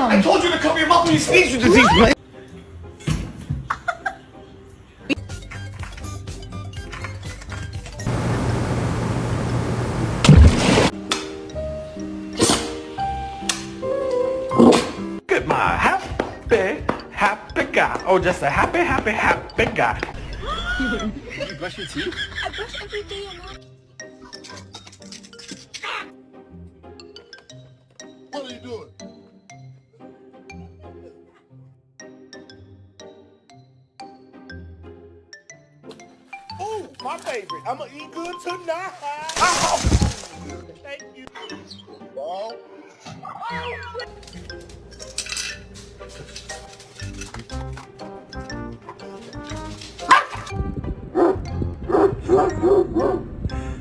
I told you to cover your mouth when you speak, you disease, man. Look at my happy guy. Oh, just a happy guy. You brush your teeth? I brush every day, Mom. What are you doing? Ooh, my favorite. I'm gonna eat good tonight. Oh. Thank you. Ball.